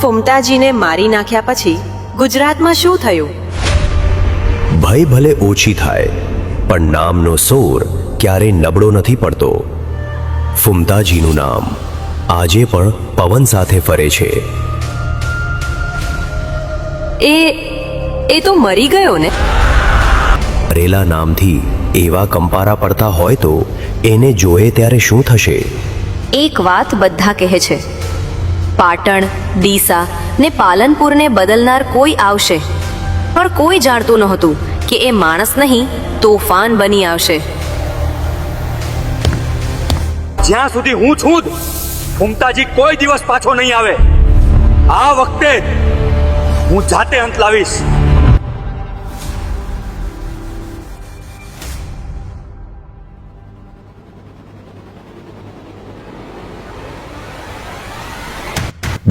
ફુમતાજીને મારી નાખ્યા પછી ગુજરાતમાં શું થયું? ભય ભલે ઓછી થાય પણ નામનો સોર ક્યારે નબળો નથી પડતો. ફુમતાજીનું નામ આજે પણ પવન સાથે ફરે છે. એ તો મરી ગયો ને? મરેલા નામથી એવા કંપારા પડતા હોય તો એને જોયે ત્યારે શું થશે? એક વાત બધા કહે છે, પાટણ, ડીસા ને પાલનપુરને બદલનાર કોઈ આવશે, પણ કોઈ જાણતું નહોતું કે એ માણસ નહીં તોફાન બની આવશે. જ્યાં સુધી હું છું જ, ફુમતાજી કોઈ દિવસ પાછો નહીં આવે. આ વખતે હું જાતે અંત લાવીશ.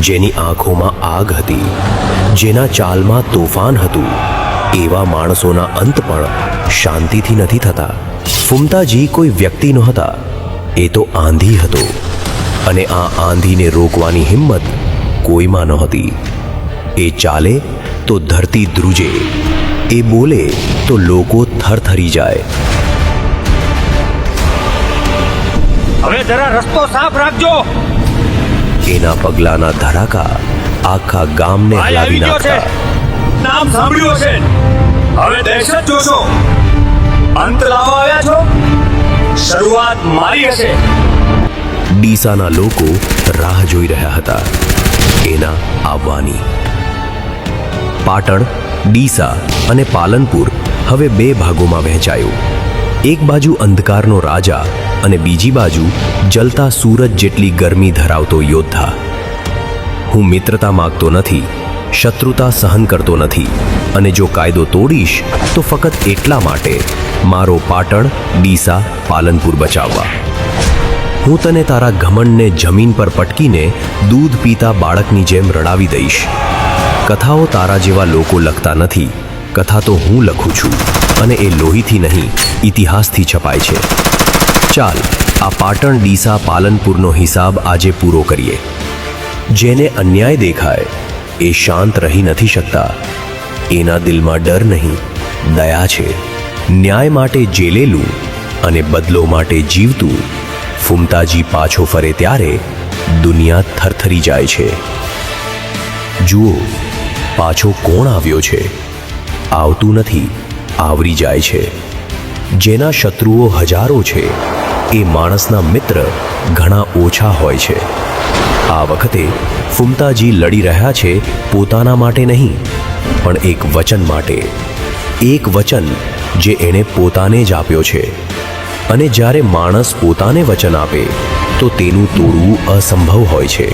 જેની આંખોમાં આગ હતી, જેના ચાલમાં તોફાન હતું, એવા માણસોના અંત પણ શાંતિથી નથી થતા. ફુમતાજી કોઈ વ્યક્તિ નહોતા, એ તો આંધી હતો, અને આ આંધીને રોકવાની હિંમત કોઈમાં નહોતી. એ ચાલે તો ધરતી ધ્રુજે, એ બોલે તો લોકો થરથરી જાય. હવે જરા રસ્તો સાફ રાખજો. એના પગલાના ધડાકા આખા ગામને હલાવી નાખતા. નામ સાંભળ્યું હશે, હવે દહેશત જોશો. અંત લાવવા આવ્યા છો? શરૂઆત મારી હશે. ડીસાના લોકો રાહ જોઈ રહ્યા હતા એના આવવાની. પાટણ, ડીસા અને પાલનપુર હવે બે ભાગોમાં વહેંચાયું. એક બાજુ અંધકારનો રાજા અને બીજી બાજુ જલતા સૂરજ જેટલી ગરમી ધરાવતો યોદ્ધા. હું મિત્રતા માગતો નથી, શત્રુતા સહન કરતો નથી, અને જો કાયદો તોડીશ તો ફક્ત એટલા માટે, મારો પાટણ, ડીસા, પાલનપુર બચાવવા. હું તને તારા ઘમંડને જમીન પર પટકીને દૂધ પીતા બાળકની જેમ રડાવી દઈશ. કથાઓ તારા જેવા લોકો લખતા નથી, કથા તો હું લખું છું, અને એ લોહીથી નહીં, ઇતિહાસથી છપાય છે. ચાલ, આ પાટણ, ડીસા, પાલનપુરનો હિસાબ આજે પૂરો કરીએ. જેને અન્યાય દેખાય એ શાંત રહી નથી શકતા. એના દિલમાં ડર નહીં, દયા છે. ન્યાય માટે જેલેલું અને બદલો માટે જીવતું ફુમતાજી પાછો ફરે ત્યારે દુનિયા થરથરી જાય છે. જુઓ, પાછો કોણ આવ્યો છે? આવતું નથી, આવરી જાય છે. જેના શત્રુઓ હજારો છે, એ માણસના મિત્ર ઘણા ઓછા હોય છે. આ વખતે ફુમતાજી લડી રહ્યા છે પોતાના માટે નહીં, પણ એક વચન માટે. એક વચન જે એણે પોતાને જ આપ્યો છે. અને જ્યારે માણસ પોતાને વચન આપે તો તેનું તોડવું અસંભવ હોય છે.